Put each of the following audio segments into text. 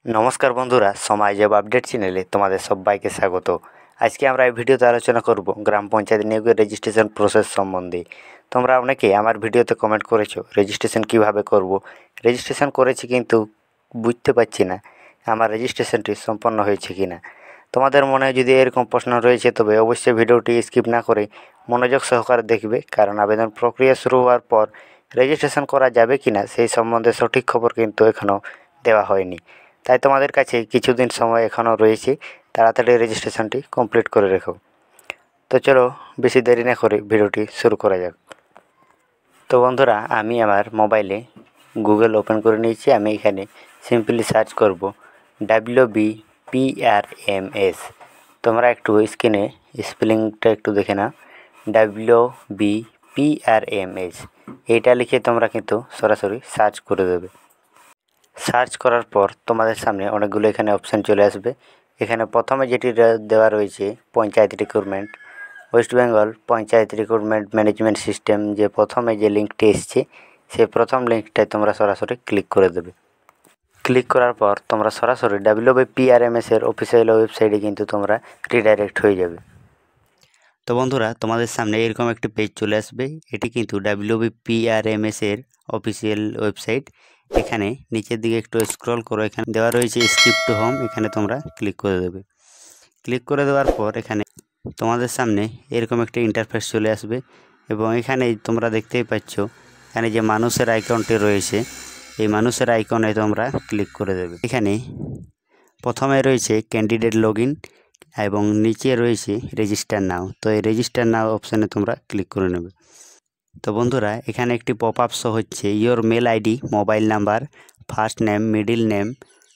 নমস্কার বন্ধুরা, সময় জব আপডেট চ্যানেলে তোমাদের সবাইকে স্বাগত। আজকে আমরা এই ভিডিওতে আলোচনা করব গ্রাম পঞ্চায়েত নিয়োগের রেজিস্ট্রেশন প্রসেস সম্বন্ধে। তোমরা অনেকেই আমার ভিডিওতে কমেন্ট করেছো রেজিস্ট্রেশন কিভাবে করব। রেজিস্ট্রেশন করেছি কিন্তু বুঝতে পারছি না আমার রেজিস্ট্রেশনটি সম্পন্ন হয়েছে কিনা। তোমাদের মনে যদি এরকম প্রশ্ন রয়েছে তবে অবশ্যই ভিডিওটি স্কিপ না করে মনোযোগ সহকারে দেখবে, কারণ আবেদন প্রক্রিয়া শুরু হওয়ার পর রেজিস্ট্রেশন করা যাবে কিনা সেই সম্বন্ধে সঠিক খবর কিন্তু এখনও দেওয়া হয়নি। তাই তোমাদের কাছে কিছুদিন সময় এখনও রয়েছে, তাড়াতাড়ি রেজিস্ট্রেশনটি কমপ্লিট করে রেখো। তো চলো বেশি দেরি না করে ভিডিওটি শুরু করা যাক। তো বন্ধুরা, আমি আমার মোবাইলে গুগল ওপেন করে নিয়েছি। আমি এখানে সিম্পলি সার্চ করব WBPRMS। তোমরা একটু স্ক্রিনে স্পেলিংটা একটু দেখে নাও, WBPRMS। এইটা লিখে তোমরা কিন্তু সরাসরি সার্চ করে দেবে। সার্চ করার পর তোমাদের সামনে অনেকগুলো এখানে অপশান চলে আসবে। এখানে প্রথমে যেটি দেওয়া রয়েছে panchayat recruitment, West Bengal panchayat recruitment management system, যে প্রথমে যে লিঙ্কটি এসছে সেই প্রথম লিঙ্কটায় তোমরা সরাসরি ক্লিক করে দেবে। ক্লিক করার পর তোমরা সরাসরি WBPRMS এর অফিসিয়াল ওয়েবসাইটে কিন্তু তোমরা রিডাইরেক্ট হয়ে যাবে। তো বন্ধুরা, তোমাদের সামনে এরকম একটি পেজ চলে আসবে। এটি কিন্তু WBPRMS এর অফিসিয়াল ওয়েবসাইট। এখানে নিচের দিকে একটু স্ক্রল করো, এখানে দেওয়া রয়েছে স্কিপ টু হোম, এখানে তোমরা ক্লিক করে দেবে। ক্লিক করে দেওয়ার পর এখানে তোমাদের সামনে এরকম একটি ইন্টারফেস চলে আসবে এবং এখানে তোমরা দেখতেই পাচ্ছ এখানে যে মানুষের আইকনটি রয়েছে, এই মানুষের আইকনে তোমরা ক্লিক করে দেবে। এখানে প্রথমে রয়েছে ক্যান্ডিডেট লগইন এবং নিচে রয়েছে রেজিস্টার নাও। তো এই রেজিস্টার নাও অপশানে তোমরা ক্লিক করে নেবে। তো বন্ধুরা, এখানে একটি পপ আপ শো হচ্ছে, your mail ID, mobile number, first name, middle name,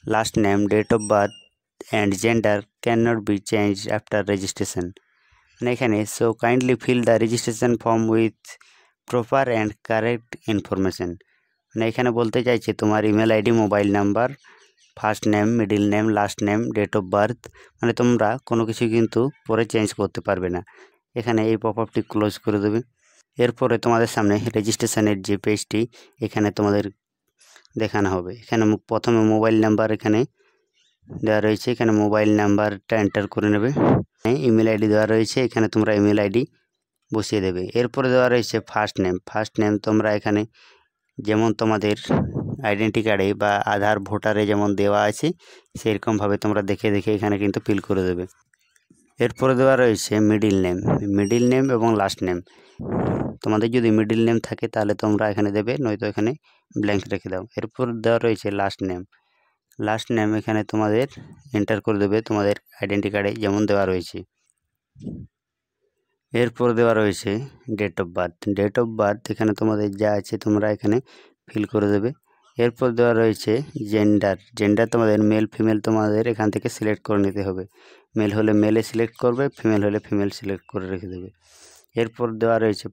last name, date of birth and gender can not be change after registration. মানে এখানে so kindly fill the registration form with proper and correct information. মানে এখানে বলতে চাইছে তোমার email ID, mobile number, first name, middle name, last name, date of birth, মানে তোমরা কোনো কিছু কিন্তু পরে চেঞ্জ করতে পারবে না। এখানে এই পপ আপটি ক্লোজ করে দেবে। এরপরে তোমাদের সামনে রেজিস্ট্রেশনের যে পেজটি এখানে তোমাদের দেখানো হবে। এখানে প্রথমে মোবাইল নাম্বার এখানে দেওয়া রয়েছে, এখানে মোবাইল নাম্বারটা এন্টার করে নেবে। ইমেল আইডি দেওয়া রয়েছে, এখানে তোমরা ইমেল আইডি বসিয়ে দেবে। এরপরে দেওয়া রয়েছে ফার্স্ট নেম তোমরা এখানে যেমন তোমাদের আইডেন্টি কার্ডে বা আধার ভোটারে যেমন দেওয়া আছে সেরকমভাবে তোমরা দেখে এখানে কিন্তু ফিল করে দেবে। এরপরে দেওয়া রয়েছে মিডিল নেম এবং লাস্ট নেম। তোমাদের যদি মিডিল নেম থাকে তাহলে তোমরা এখানে দেবে, নয়তো এখানে ব্ল্যাঙ্ক রেখে দাও। এরপর দেওয়া রয়েছে লাস্ট নেম এখানে তোমাদের এন্টার করে দেবে তোমাদের আইডেন্টি কার্ডে যেমন দেওয়া রয়েছে। এরপর দেওয়া রয়েছে ডেট অফ বার্থ এখানে তোমাদের যা আছে তোমরা এখানে ফিল করে দেবে। এরপর দেওয়া রয়েছে জেন্ডার তোমাদের মেল ফিমেল তোমাদের এখান থেকে সিলেক্ট করে নিতে হবে। মেল হলে মেলে সিলেক্ট করবে, ফিমেল হলে ফিমেল সিলেক্ট করে রেখে দেবে। এরপর দেওয়া রয়েছে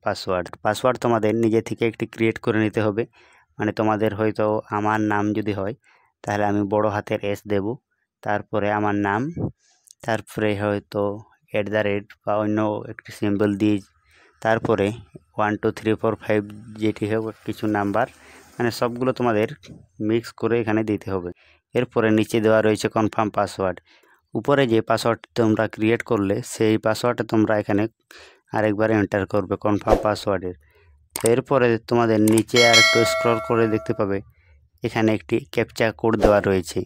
পাসওয়ার্ড তোমাদের নিজে থেকে একটি ক্রিয়েট করে নিতে হবে। মানে তোমাদের হয়তো আমার নাম যদি হয় তাহলে আমি বড় হাতের S দেব, তারপরে আমার নাম, তারপরে হয়তো @ বা অন্য একটি সিম্বল দিয়ে, তারপরে 1 2 3 4 5 যেটি হবে কিছু নাম্বার, মানে সবগুলো তোমাদের মিক্স করে এখানে দিতে হবে। এরপরে নিচে দেওয়া রয়েছে কনফার্ম পাসওয়ার্ড। উপরে যে পাসওয়ার্ড তোমরা ক্রিয়েট করলে সেই পাসওয়ার্ডটা তোমরা এখানে আরেকবার এন্টার করবে কনফার্ম পাসওয়ার্ডের। এরপরে তোমাদের নিচে আর একটু স্ক্রল করে দেখতে পাবে এখানে একটি ক্যাপচা কোড দেওয়া রয়েছে।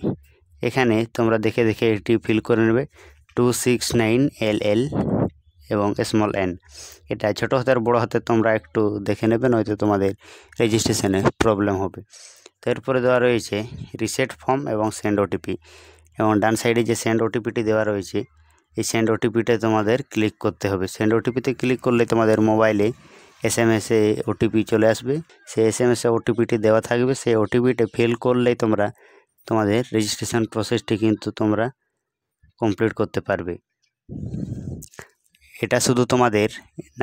এখানে তোমরা দেখে এটি ফিল করে নেবে 269LL এবং স্মল n। এটা ছোটো হাতের বড় হাতের তোমরা একটু দেখে নেবে, নয়তো তোমাদের রেজিস্ট্রেশনে প্রবলেম হবে। তো এরপরে দেওয়া রয়েছে রিসেট ফর্ম এবং সেন্ড ওটিপি, এবং ডান সাইডে যে সেন্ড ওটিপিটি দেওয়া রয়েছে এই সেন্ড ওটিপিতে তোমাদের ক্লিক করতে হবে। সেন্ড ওটিপিতে ক্লিক করলে তোমাদের মোবাইলে SMS-এ ওটিপি চলে আসবে। সেই SMS-এ ওটিপিটি দেওয়া থাকবে, সেই ওটিপিটা ফিল করলেই তোমরা তোমাদের রেজিস্ট্রেশন প্রসেসটি কিন্তু তোমরা কমপ্লিট করতে পারবে। এটা শুধু তোমাদের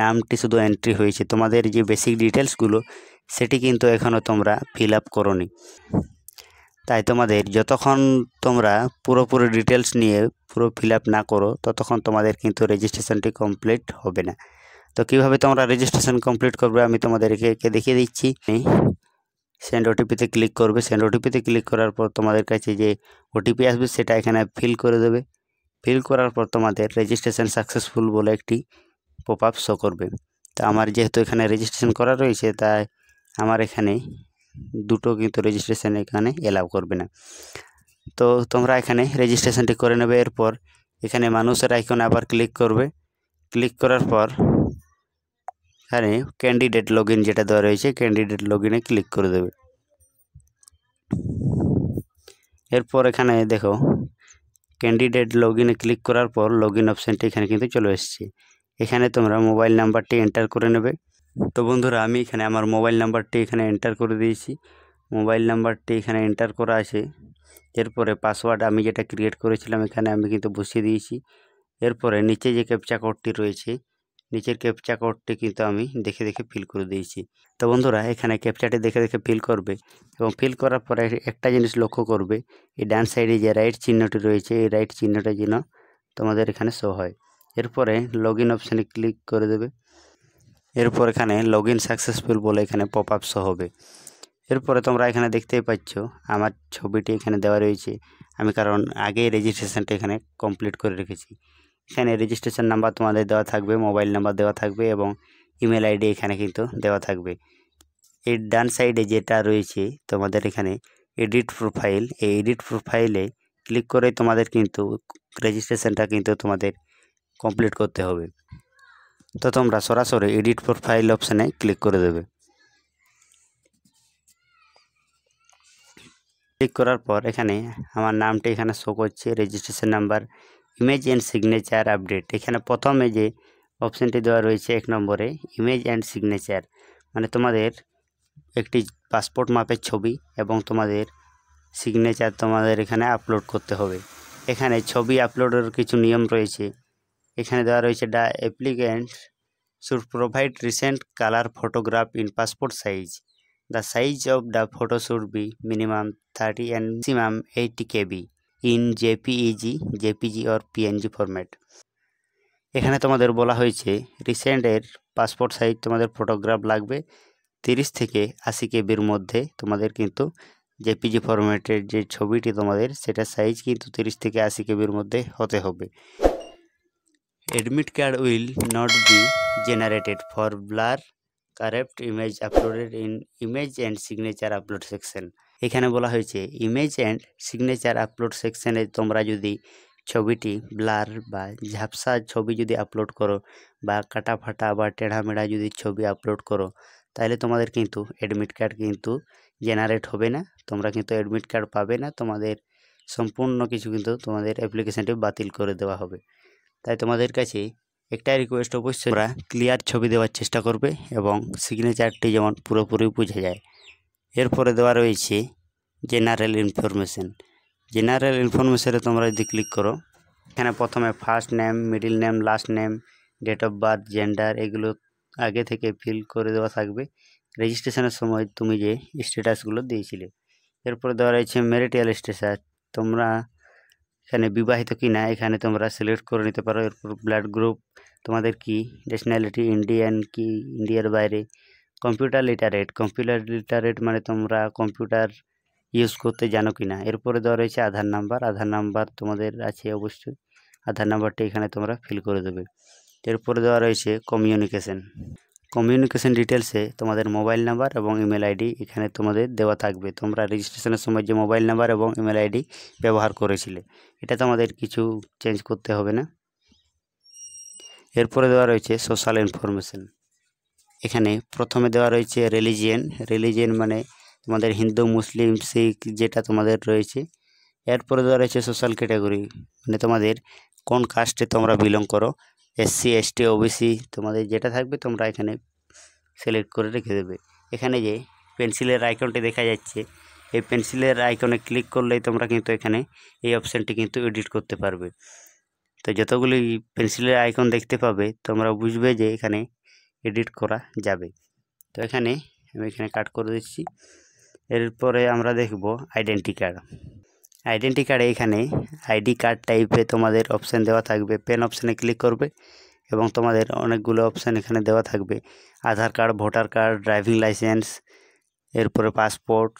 নামটি শুধু এন্ট্রি হয়েছে, তোমাদের যে বেসিক ডিটেলসগুলো সেটি কিন্তু এখনও তোমরা ফিল আপ করোনি। তাই তোমাদের যতক্ষণ তোমরা পুরোপুরি ডিটেলস নিয়ে পুরো ফিল আপ না করো ততক্ষণ তোমাদের কিন্তু রেজিস্ট্রেশনটি কমপ্লিট হবে না। তো কীভাবে তোমরা রেজিস্ট্রেশন কমপ্লিট করবে আমি তোমাদেরকে দেখিয়ে দিচ্ছি। সেন্ড ওটিপিতে ক্লিক করবে। সেন্ড ওটিপিতে ক্লিক করার পর তোমাদের কাছে যে ওটিপি আসবে সেটা এখানে ফিল করে দেবে। ফিল করার পর তোমাদের রেজিস্ট্রেশন সাকসেসফুল বলে একটি পপ আপ শো করবে। তা আমার যেহেতু এখানে রেজিস্ট্রেশন করা রয়েছে তাই আমার এখানে দুটো কিন্তু রেজিস্ট্রেশন এখানে এলাও করবে না। তো তোমরা এখানে রেজিস্ট্রেশনটি করে নেবে। এরপর এখানে মানুষের আইকনে আবার ক্লিক করবে। ক্লিক করার পর এখানে ক্যান্ডিডেট লগইন যেটা দেওয়া রয়েছে ক্যান্ডিডেট লগইনে ক্লিক করে দেবে। এরপর এখানে দেখো ক্যান্ডিডেট লগইনে ক্লিক করার পর লগইন অপশানটি এখানে কিন্তু চলে এসেছে। এখানে তোমরা মোবাইল নাম্বারটি এন্টার করে নেবে। তো বন্ধুরা আমি এখানে আমার মোবাইল নাম্বারটি এখানে এন্টার করে দিয়েছি। মোবাইল নাম্বারটি এখানে এন্টার করা আছে। এরপরে পাসওয়ার্ড আমি যেটা ক্রিয়েট করেছিলাম এখানে আমি কিন্তু বসিয়ে দিয়েছি। এরপরে নিচে যে ক্যাপচা কোডটি রয়েছে নিচের ক্যাপচা কোডটি কিন্তু আমি দেখে দেখে ফিল করে দিয়েছি। তো বন্ধুরা এখানে ক্যাপচাটি দেখে দেখে ফিল করবে এবং ফিল করার পরে একটা জিনিস লক্ষ্য করবে, এই ডান সাইডে যে রাইট চিহ্নটি রয়েছে এই রাইট চিহ্নটা যেন তোমাদের এখানে শো হয়। এরপরে লগইন অপশানে ক্লিক করে দেবে। এরপর এখানে লগইন সাকসেসফুল বলে এখানে পপ আপ শো হবে। এরপরে তোমরা এখানে দেখতেই পাচ্ছ আমার ছবিটি এখানে দেওয়া রয়েছে। আমি কারণ আগেই রেজিস্ট্রেশনটা এখানে কমপ্লিট করে রেখেছি। এখানে রেজিস্ট্রেশন নাম্বার তোমাদের দেওয়া থাকবে, মোবাইল নাম্বার দেওয়া থাকবে এবং ইমেল আইডি এখানে কিন্তু দেওয়া থাকবে। এই ডান সাইডে যেটা রয়েছে তোমাদের এখানে এডিট প্রোফাইল, এই এডিট প্রোফাইলে ক্লিক করে তোমাদের কিন্তু রেজিস্ট্রেশনটা কিন্তু তোমাদের কমপ্লিট করতে হবে। তো তোমরা সরাসরি এডিট প্রোফাইল অপশানে ক্লিক করে দেবে। ক্লিক করার পর এখানে আমার নামটি এখানে শো করছে, registration number, image and signature update. এখানে প্রথমে যে অপশানটি দেওয়া রয়েছে 1 নম্বরে ইমেজ অ্যান্ড সিগনেচার, মানে তোমাদের একটি পাসপোর্ট মাপের ছবি এবং তোমাদের সিগনেচার তোমাদের এখানে আপলোড করতে হবে। এখানে ছবি আপলোডের কিছু নিয়ম রয়েছে। এখানে দেওয়া রয়েছে the applicant should provide recent colour photograph in passport size. The size of the photo should be minimum 30 and maximum 80 KB in JPG or PNG format. এখানে তোমাদের বলা হয়েছে রিসেন্টের পাসপোর্ট সাইজ তোমাদের ফটোগ্রাফ লাগবে 30 থেকে 80 কেবির মধ্যে। তোমাদের কিন্তু জেপিজি ফরম্যাটের যে ছবিটি তোমাদের সেটা সাইজ কিন্তু 30 থেকে 80 কেবির মধ্যে হতে হবে। Admit card will not be generated for blur correct image uploaded in image and signature upload section. এখানে বলা হয়েছে ইমেজ অ্যান্ড সিগনেচার আপলোড সেকশনে তোমরা যদি ছবিটি ব্লার বা ঝাপসা ছবি যদি আপলোড করো বা কাটা ফাটা বা টেढ़ा মেढ़ा যদি ছবি আপলোড করো তাহলে তোমাদের কিন্তু অ্যাডমিট কার্ড কিন্তু জেনারেট হবে না, তোমরা কিন্তু অ্যাডমিট কার্ড পাবে না, তোমাদের সম্পূর্ণ কিছু কিন্তু তোমাদের অ্যাপ্লিকেশানটি বাতিল করে দেওয়া হবে। তাই তোমাদের কাছে একটা রিকোয়েস্ট, অবশ্যই তোমরা ক্লিয়ার ছবি দেওয়ার চেষ্টা করবে এবং সিগনেচারটি যেমন পুরোপুরি বোঝা যায়। এরপরে দেওয়া রয়েছে জেনারেল ইনফরমেশন। জেনারেল ইনফরমেশনে তোমরা যদি ক্লিক করো এখানে প্রথমে first name, middle name, last name, date of birth, gender এগুলো আগে থেকে ফিল করে দেওয়া থাকবে রেজিস্ট্রেশনের সময় তুমি যে স্ট্যাটাসগুলো দিয়েছিলে। এরপরে দেওয়া রয়েছে ম্যারিটাল স্ট্যাটাস, তোমরা এখানে বিবাহিত কি না এখানে তোমরা সিলেক্ট করে নিতে পারো। এরপর ব্লাড গ্রুপ তোমাদের কি, ন্যাশনালিটি ইন্ডিয়ান কি ইন্ডিয়ার বাইরে, কম্পিউটার লিটারেট মানে তোমরা কম্পিউটার ইউজ করতে জানো কি না। এরপরে দেওয়া রয়েছে আধার নাম্বার তোমাদের আছে অবশ্যই, আধার নাম্বারটি এখানে তোমরা ফিল করে দেবে। এরপরে দেওয়া রয়েছে কমিউনিকেশন ডিটেলসে তোমাদের মোবাইল নাম্বার এবং ইমেল আইডি এখানে তোমাদের দেওয়া থাকবে। তোমরা রেজিস্ট্রেশনের সময় যে মোবাইল নাম্বার এবং ইমেল আইডি ব্যবহার করেছিলে এটা তোমাদের কিছু চেঞ্জ করতে হবে না। এরপরে দেওয়া রয়েছে সোশ্যাল ইনফরমেশন। এখানে প্রথমে দেওয়া রয়েছে রিলিজিয়ন মানে তোমাদের হিন্দু, মুসলিম, শিখ যেটা তোমাদের রয়েছে। এরপরে দেওয়া রয়েছে সোশ্যাল ক্যাটাগরি মানে তোমাদের কোন কাস্টে তোমরা বিলং করো, SC ST OBC তোমাদের যেটা থাকবে তোমরা এখানে সিলেক্ট করে রেখে দেবে। এখানে যে পেন্সিলের আইকনটি দেখা যাচ্ছে এই পেন্সিলের আইকনে ক্লিক করলেই তোমরা কিন্তু এখানে এই অপশানটি কিন্তু এডিট করতে পারবে। তো যতগুলি পেন্সিলের আইকন দেখতে পাবে তোমরা বুঝবে যে এখানে এডিট করা যাবে। তো এখানে আমি এখানে কাট করে দিচ্ছি। এরপরে আমরা দেখব আইডেন্টি কার্ডে এখানে আইডি কার্ড টাইপে তোমাদের অপশান দেওয়া থাকবে। পেন অপশানে ক্লিক করবে এবং তোমাদের অনেকগুলো অপশান এখানে দেওয়া থাকবে, Aadhaar card, voter card, driving licence, এরপরে পাসপোর্ট,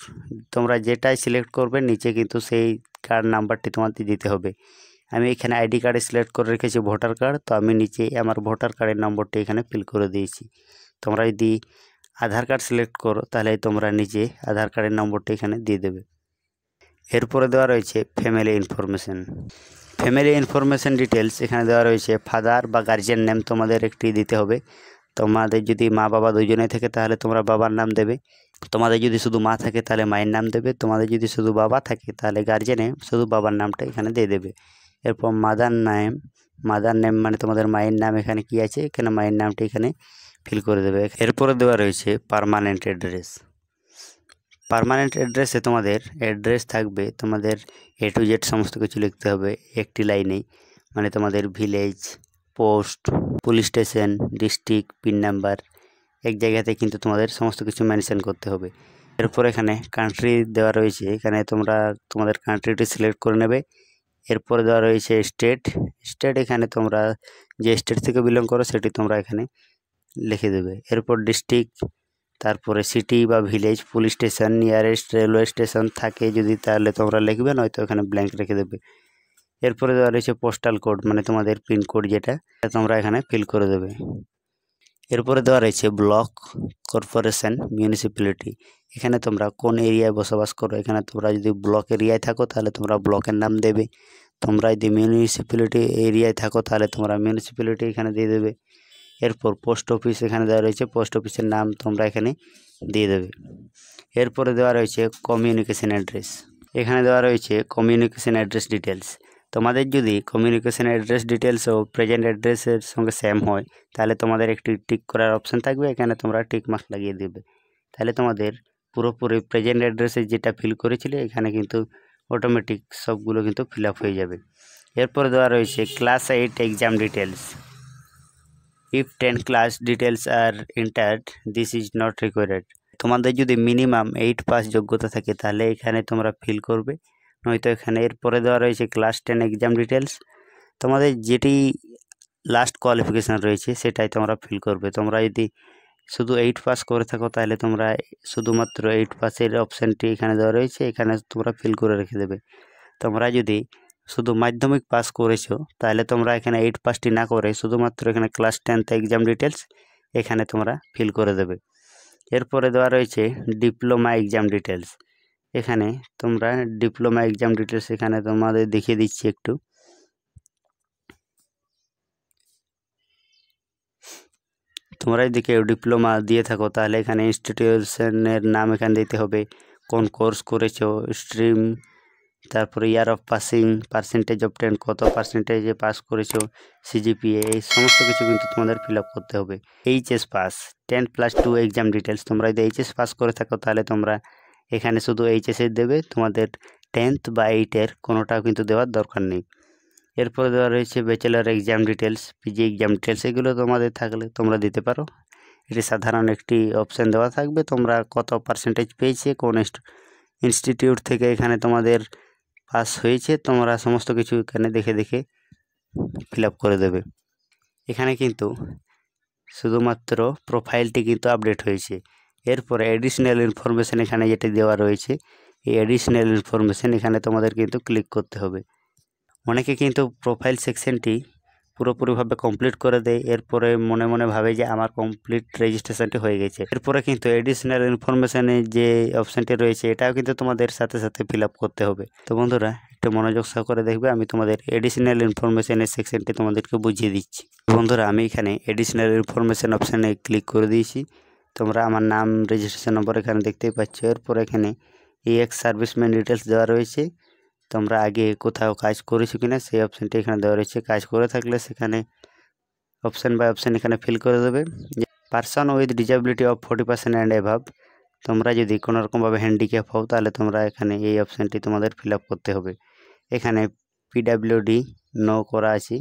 তোমরা যেটাই সিলেক্ট করবে নিচে কিন্তু সেই কার্ড নাম্বারটি তোমাদের দিতে হবে। আমি এখানে আইডি কার্ডে সিলেক্ট করে রেখেছি ভোটার কার্ড, তো আমি নিচে আমার ভোটার কার্ডের নম্বরটি এখানে ফিল করে দিয়েছি। তোমরা যদি আধার কার্ড সিলেক্ট করো তাহলে তোমরা নিচে আধার কার্ডের নম্বরটি এখানে দিয়ে দেবে। এরপরে দেওয়া রয়েছে family information. Family information details এখানে দেওয়া রয়েছে ফাদার বা গার্জিয়ান নেম তোমাদের একটি দিতে হবে। তোমাদের যদি মা বাবা দুজনে থাকে তাহলে তোমরা বাবার নাম দেবে, তোমাদের যদি শুধু মা থাকে তাহলে মায়ের নাম দেবে, তোমাদের যদি শুধু বাবা থাকে তাহলে গার্জিয়ানে শুধু বাবার নামটা এখানে দিয়ে দেবে। এরপর মাদার নেম মানে তোমাদের মায়ের নাম এখানে কি আছে, এখানে মায়ের নামটা এখানে ফিল করে দেবে। এরপরে দেওয়া রয়েছে পার্মানেন্ট অ্যাড্রেস। পার্মানেন্ট অ্যাড্রেসে তোমাদের অ্যাড্রেস থাকবে, তোমাদের A to Z সমস্ত কিছু লিখতে হবে একটি লাইনেই, মানে তোমাদের village, post, police station, district, pin number, এক জায়গাতে কিন্তু তোমাদের সমস্ত কিছু মেনশন করতে হবে। এরপর এখানে কান্ট্রি দেওয়া রয়েছে, এখানে তোমরা তোমাদের কান্ট্রিটি সিলেক্ট করে নেবে। এরপরে দেওয়া রয়েছে স্টেট, এখানে তোমরা যে স্টেট থেকে বিলং করো সেটি তোমরা এখানে লিখে দেবে। এরপর ডিস্ট্রিক্ট, তারপরে সিটি বা village, police station, nearest railway station থাকে যদি তাহলে তোমরা লিখবে, নয়তো এখানে ব্ল্যাঙ্ক রেখে দেবে। এরপরে দেওয়া রয়েছে পোস্টাল কোড, মানে তোমাদের পিনকোড যেটা তোমরা এখানে ফিল করে দেবে। এরপরে দেওয়া রয়েছে ব্লক, কর্পোরেশন, মিউনিসিপ্যালিটি, এখানে তোমরা কোন এরিয়ায় বসবাস করো, এখানে তোমরা যদি ব্লক এরিয়ায় থাকো তাহলে তোমরা ব্লকের নাম দেবে, তোমরা যদি মিউনিসিপ্যালিটি এরিয়ায় থাকো তাহলে তোমরা মিউনিসিপ্যালিটি এখানে দিয়ে দেবে। এরপর পোস্ট অফিস এখানে দেওয়া রয়েছে, পোস্ট অফিসের নাম তোমরা এখানে দিয়ে দেবে। এরপরে দেওয়া রয়েছে কমিউনিকেশন অ্যাড্রেস, এখানে দেওয়া রয়েছে কমিউনিকেশন অ্যাড্রেস ডিটেলস। তোমাদের যদি কমিউনিকেশন অ্যাড্রেস ডিটেলস ও প্রেজেন্ট অ্যাড্রেসের সঙ্গে সেম হয় তাহলে তোমাদের একটি টিক করার অপশান থাকবে, এখানে তোমরা টিক মার্ক লাগিয়ে দেবে, তাহলে তোমাদের পুরোপুরি প্রেজেন্ট অ্যাড্রেসে যেটা ফিল করেছিলে এখানে কিন্তু অটোমেটিক সবগুলো কিন্তু ফিল আপ হয়ে যাবে। এরপরে দেওয়া রয়েছে class 8 exam details. If 10 class details are entered this is not required. তোমাদের যদি মিনিমাম 8 পাস যোগ্যতা থাকে তাহলে এখানে তোমরা ফিল করবে, নয়তো এখানে। এরপরে দেওয়া রয়েছে ক্লাস 10 এক্সাম ডিটেলস, তোমাদের যেটি লাস্ট কোয়ালিফিকেশান রয়েছে সেটাই তোমরা ফিল করবে। তোমরা যদি শুধু 8 পাস করে থাকো তাহলে তোমরা শুধুমাত্র 8 পাসের অপশানটি এখানে দেওয়া রয়েছে, এখানে তোমরা ফিল করে রেখে দেবে। তোমরা যদি শুধু মাধ্যমিক পাস করেছো তাহলে তোমরা এখানে 8 পাসটি না করে শুধুমাত্র এখানে ক্লাস 10 এক্সাম ডিটেলস এখানে তোমরা ফিল করে দেবে। এরপরে দেওয়া রয়েছে ডিপ্লোমা এক্সাম ডিটেলস, এখানে তোমরা ডিপ্লোমা এক্সাম ডিটেলস এখানে তোমাদের দেখিয়ে দিচ্ছি একটু। তোমরা যদি কেউ ডিপ্লোমা দিয়ে থাকো তাহলে এখানে ইনস্টিটিউশনের নাম এখানে দিতে হবে, কোন কোর্স করেছো, স্ট্রিম, তারপরে year of passing, percentage obtain, কত পার্সেন্টেজে পাস করেছো, সিজিপিএ, এই সমস্ত কিছু কিন্তু তোমাদের ফিল আপ করতে হবে। এইচএস পাস 10+2 এক্সাম ডিটেলস, তোমরা যদি এইচএস পাস করে থাকো তাহলে তোমরা এখানে শুধু এইচএসের দেবে, তোমাদের 10th বা 8-এর কোনোটাও কিন্তু দেওয়ার দরকার নেই। এরপরে দেওয়া রয়েছে bachelor exam details, PG exam details, এগুলো তোমাদের থাকলে তোমরা দিতে পারো। এটি সাধারণ একটি অপশান দেওয়া থাকবে, তোমরা কত পার্সেন্টেজ পেয়েছে, কোন ইনস্টিটিউট থেকে এখানে তোমাদের পাস হয়েছে, তোমরা সমস্ত কিছু এখানে দেখে ফিল আপ করে দেবে। এখানে কিন্তু শুধুমাত্র প্রোফাইলটি কিন্তু আপডেট হয়েছে। এরপরে অ্যাডিশনাল ইনফরমেশান এখানে যেটা দেওয়া রয়েছে, এই অ্যাডিশনাল ইনফরমেশান এখানে তোমাদের কিন্তু ক্লিক করতে হবে। অনেকে কিন্তু প্রোফাইল সেকশনটি পুরোপুরিভাবে কমপ্লিট করে দেয়, এরপরে মনে মনে ভাবে যে আমার কমপ্লিট রেজিস্ট্রেশনটি হয়ে গেছে। এরপরে কিন্তু এডিশনাল ইনফরমেশানে যে অপশানটি রয়েছে এটাও কিন্তু তোমাদের সাথে সাথে ফিল আপ করতে হবে। তো বন্ধুরা একটু মনোযোগ সহকারে দেখবে, আমি তোমাদের এডিশনাল ইনফরমেশানের সেকশনটি তোমাদেরকে বুঝিয়ে দিচ্ছি। বন্ধুরা আমি এখানে এডিশনাল ইনফরমেশান অপশানে ক্লিক করে দিয়েছি, তোমরা আমার নাম, রেজিস্ট্রেশন নম্বর এখানে দেখতেই পাচ্ছ। এরপর এখানে এক্স সার্ভিসম্যান ডিটেলস দেওয়া রয়েছে, তোমরা আগে কোথাও কাজ করেছো কিনা সেই অপশানটি এখানে দেওয়া রয়েছে, কাজ করে থাকলে সেখানে অপশান বাই অপশান এখানে ফিল করে দেবে। Person with disability of 40% and above, তোমরা যদি কোনোরকমভাবে হ্যান্ডিক্যাপ হও তাহলে তোমরা এখানে এই অপশানটি তোমাদের ফিল আপ করতে হবে। এখানে পিডাব্লিউডি নো করা আছে,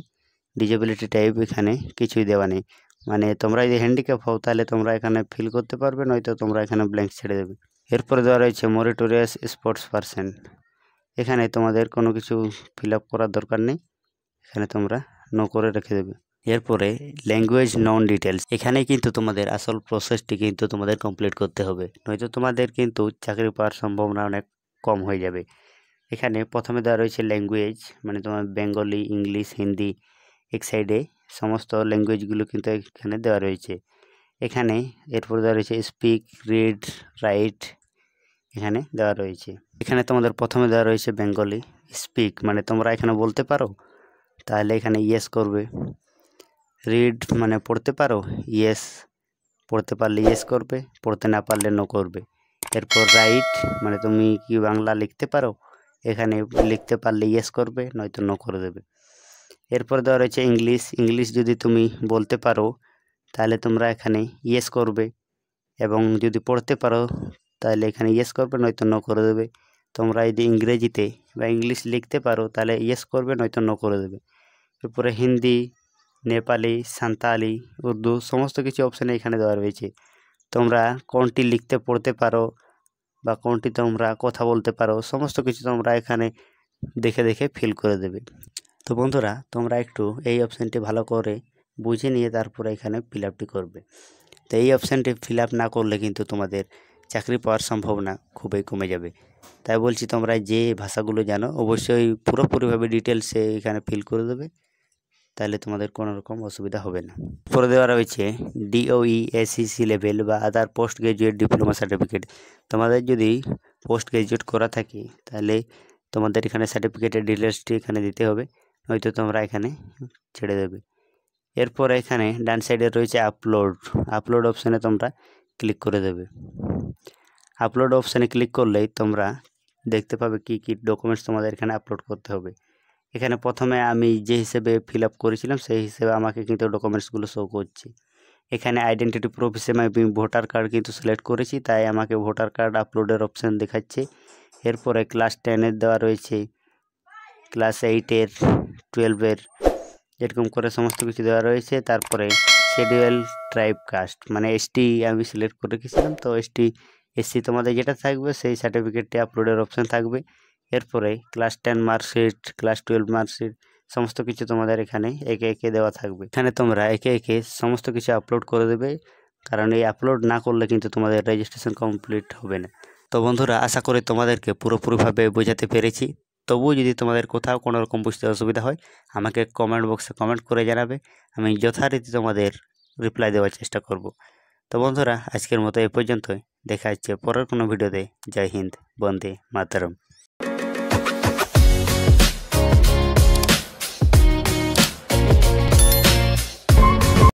ডিসেবিলিটি টাইপ এখানে কিছুই দেওয়া নেই, মানে তোমরা যদি হ্যান্ডিক্যাপ হও তাহলে তোমরা এখানে ফিল করতে পারবে, নয়তো তোমরা এখানে ব্ল্যাঙ্ক ছেড়ে দেবে। এরপরে দেওয়া রয়েছে মরিটোরিয়াস স্পোর্টস পারসন, এখানে তোমাদের কোনো কিছু ফিল আপ করার দরকার নেই, এখানে তোমরা নো করে রেখে দেবে। এরপরে ল্যাঙ্গুয়েজ নন ডিটেলস, এখানে কিন্তু তোমাদের আসল প্রসেসটি কিন্তু তোমাদের কমপ্লিট করতে হবে, নয়তো তোমাদের কিন্তু চাকরি পাওয়ার সম্ভাবনা অনেক কম হয়ে যাবে। এখানে প্রথমে দেওয়া রয়েছে ল্যাঙ্গুয়েজ, মানে তোমার বেঙ্গলি, ইংলিশ, হিন্দি, এক সাইডে সমস্ত ল্যাঙ্গুয়েজগুলো কিন্তু এখানে দেওয়া রয়েছে। এখানে এরপর দেওয়া রয়েছে স্পিক, রিড, রাইট, এখানে দেওয়া রয়েছে। এখানে তোমাদের প্রথমে দেওয়া রয়েছে বেঙ্গলি। স্পিক মানে তোমরা এখানে বলতে পারো, তাহলে এখানে ইয়েস করবে। রিড মানে পড়তে পারো, ইয়েস, পড়তে পারলে ইয়েস করবে, পড়তে না পারলে নো করবে। এরপর রাইট মানে তুমি কি বাংলা লিখতে পারো, এখানে লিখতে পারলে ইয়েস করবে, নয়তো নো করে দেবে। এরপর দেওয়া রয়েছে ইংলিশ। ইংলিশ যদি তুমি বলতে পারো তাহলে তোমরা এখানে ইয়েস করবে, এবং যদি পড়তে পারো তাহলে এখানে ইয়েস করবে, নয়তো নো করে দেবে। তোমরা যদি ইংরেজিতে বা ইংলিশ লিখতে পারো তাহলে ইয়েস করবে, নয়তো নো করে দেবে। এরপরে হিন্দি, নেপালি, সাঁওতালি, উর্দু সমস্ত কিছু অপশানে এখানে দেওয়া রয়েছে। তোমরা কোনটি লিখতে পড়তে পারো বা কোনটি তোমরা কথা বলতে পারো, সমস্ত কিছু তোমরা এখানে দেখে দেখে ফিল করে দেবে। তো বন্ধুরা, তোমরা একটু এই অপশানটি ভালো করে বুঝে নিয়ে তারপরে এখানে ফিল আপটি করবে। তো এই অপশানটি ফিল আপ না করলে কিন্তু তোমাদের চাকরি পাওয়ার সম্ভাবনা খুবই কমে যাবে। তাই বলছি, তোমরা যে ভাষাগুলো জানো অবশ্যই পুরোপুরিভাবে ডিটেলসে এখানে ফিল করে দেবে, তাহলে তোমাদের কোনো রকম অসুবিধা হবে না। পরে দেওয়া রয়েছে DOE ACC লেভেল বা আদার পোস্ট গ্রাজুয়েট ডিপ্লোমা সার্টিফিকেট। তোমাদের যদি পোস্ট গ্রাজুয়েট করা থাকে তাহলে তোমাদের এখানে সার্টিফিকেটের ডিটেলসটি এখানে দিতে হবে, নয়তো তোমরা এখানে ছেড়ে দেবে। এরপর এখানে ডান সাইডে রয়েছে আপলোড অপশানে তোমরা ক্লিক করে দেবে। আপলোড অপশানে ক্লিক করলেই তোমরা দেখতে পাবে কি কি ডকুমেন্টস তোমাদের এখানে আপলোড করতে হবে। এখানে প্রথমে আমি যে হিসেবে ফিল আপ করেছিলাম সেই হিসেবে আমাকে কিন্তু ডকুমেন্টসগুলো শো করছে। এখানে আইডেন্টিটি প্রুফ হিসেবে আমি ভোটার কার্ড কিন্তু সিলেক্ট করেছি, তাই আমাকে ভোটার কার্ড আপলোডের অপশান দেখাচ্ছে। এরপরে ক্লাস 10-এর দেওয়া রয়েছে, ক্লাস 8-এর, 12-এর, এরকম করে সমস্ত কিছু দেওয়া রয়েছে। তারপরে শিডিউল ট্রাইব কাস্ট মানে ST আমি সিলেক্ট করে রেখেছিলাম, তো SC তোমাদের যেটা থাকবে সেই সার্টিফিকেটটি আপলোডের অপশান থাকবে। এরপরে ক্লাস 10 মার্কশিট, ক্লাস 12 মার্কশিট, সমস্ত কিছু তোমাদের এখানে একে একে দেওয়া থাকবে। এখানে তোমরা একে একে সমস্ত কিছু আপলোড করে দেবে, কারণ এই আপলোড না করলে কিন্তু তোমাদের রেজিস্ট্রেশন কমপ্লিট হবে না। তো বন্ধুরা, আশা করি তোমাদেরকে পুরোপুরিভাবে বোঝাতে পেরেছি। তবুও যদি তোমাদের কোথাও কোনো রকম বুঝতে অসুবিধা হয় আমাকে কমেন্ট বক্সে কমেন্ট করে জানাবে, আমি যথারীতি তোমাদের রিপ্লাই দেওয়ার চেষ্টা করব। তো বন্ধুরা, আজকের মতো এই পর্যন্তই। দেখা হচ্ছে পরের কোনো ভিডিওতে। জয় হিন্দ, বন্দে মাতরম।